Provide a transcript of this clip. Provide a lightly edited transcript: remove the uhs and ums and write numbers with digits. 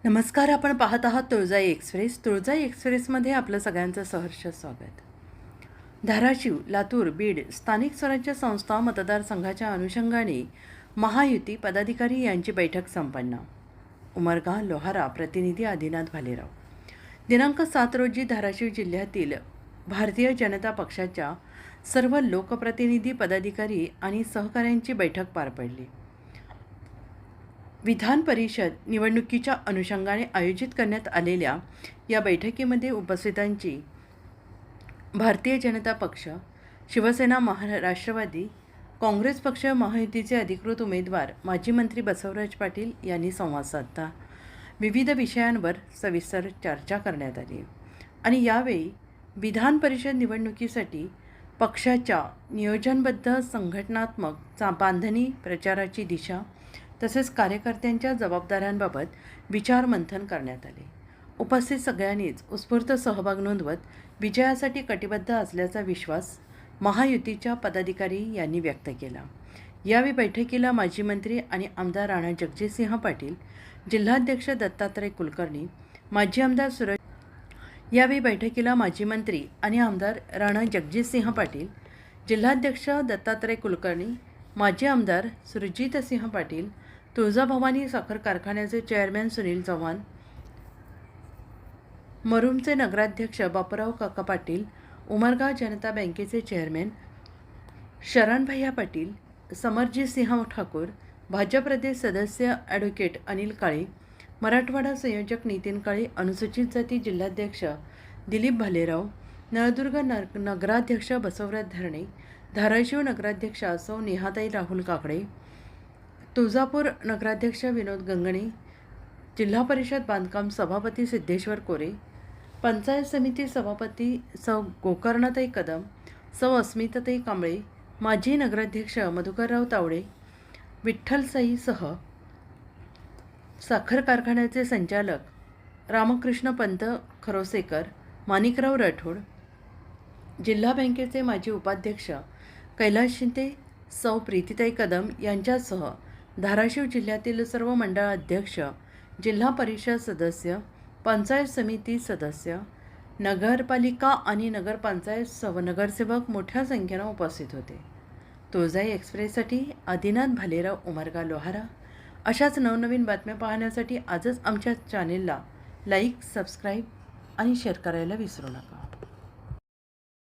नमस्कार. आपण पाहत आहात तुळजाई एक्सप्रेस. तुळजाई एक्सप्रेसमध्ये आपलं सगळ्यांचं सहर्ष स्वागत. धाराशिव, लातूर, बीड स्थानिक स्वराज्य संस्था मतदारसंघाच्या अनुषंगाने महायुती पदाधिकारी यांची बैठक संपन्न. उमरगा, लोहारा प्रतिनिधी आदिनाथ भालेराव. दिनांक 7 रोजी धाराशिव जिल्ह्यातील भारतीय जनता पक्षाच्या सर्व लोकप्रतिनिधी पदाधिकारी आणि सहकाऱ्यांची बैठक पार पडली. विधान परिषद निवडणुकीच्या अनुषंगाने आयोजित करण्यात आलेल्या या बैठकीमध्ये उपस्थितांची भारतीय जनता पक्ष, शिवसेना, राष्ट्रवादी काँग्रेस पक्ष, महायुतीचे अधिकृत उमेदवार माजी मंत्री बसवराज पाटील यांनी संवाद साधला. विविध विषयांवर सविस्तर चर्चा करण्यात आली आणि यावेळी विधान परिषद निवडणुकीसाठी पक्षाच्या नियोजनबद्ध संघटनात्मक बांधणी, प्रचाराची दिशा तसेच कार्यकर्त्यांच्या जबाबदाऱ्यांबाबत विचारमंथन करण्यात आले. उपस्थित सगळ्यांनीच उत्स्फूर्त सहभाग नोंदवत विजयासाठी कटिबद्ध असल्याचा विश्वास महायुतीच्या पदाधिकारी यांनी व्यक्त केला. यावेळी बैठकीला माजी मंत्री आणि आमदार राणा जगजितसिंह पाटील, जिल्हाध्यक्ष दत्तात्रय कुलकर्णी, माजी आमदार यावेळी बैठकीला माजी मंत्री आणि आमदार राणा जगजितसिंह पाटील, जिल्हाध्यक्ष दत्तात्रय कुलकर्णी, माजी आमदार सुरजितसिंह पाटील, तुळजाभवानी साखर कारखान्याचे चेअरमॅन सुनील चव्हाण, मरुमचे नगराध्यक्ष बापूराव काका पाटील, उमरगा जनता बँकेचे चेअरमॅन शरणभैया पाटील, समरजितसिंह ठाकूर, भाजप प्रदेश सदस्य ॲडव्होकेट अनिल काळे, मराठवाडा संयोजक नितीन काळे, अनुसूचित जाती जिल्हाध्यक्ष दिलीप भालेराव, नळदुर्ग नगराध्यक्ष बसवराज धरणे, धाराशिव नगराध्यक्ष सौ नेहाताई राहुल काकडे, तुळजापूर नगराध्यक्ष विनोद गंगणे, जिल्हा परिषद बांधकाम सभापती सिद्धेश्वर कोरे, पंचायत समिती सभापती सौ गोकर्णताई कदम, सौ अस्मिताताई कांबळे, माजी नगराध्यक्ष मधुकरराव तावडे, विठ्ठलसाईसह साखर कारखान्याचे संचालक रामकृष्ण पंत खरोसेकर, माणिकराव राठोड, जिल्हा बँकेचे माजी उपाध्यक्ष कैलास शिंदे, सौ प्रीतीताई कदम यांच्यासह धाराशिव जिल्ह्यातील सर्व मंडळ अध्यक्ष, जिल्हा परिषद सदस्य, पंचायत समिती सदस्य, नगरपालिका आणि नगरपंचायत नगरसेवक मोठ्या संख्येनं उपस्थित होते. तुळजाई एक्सप्रेससाठी आदिनाथ भालेराव, उमरगा, लोहारा. अशाच नवनवीन बातम्या पाहण्यासाठी आजच आमच्या चॅनेलला लाईक, सबस्क्राईब आणि शेअर करायला विसरू नका.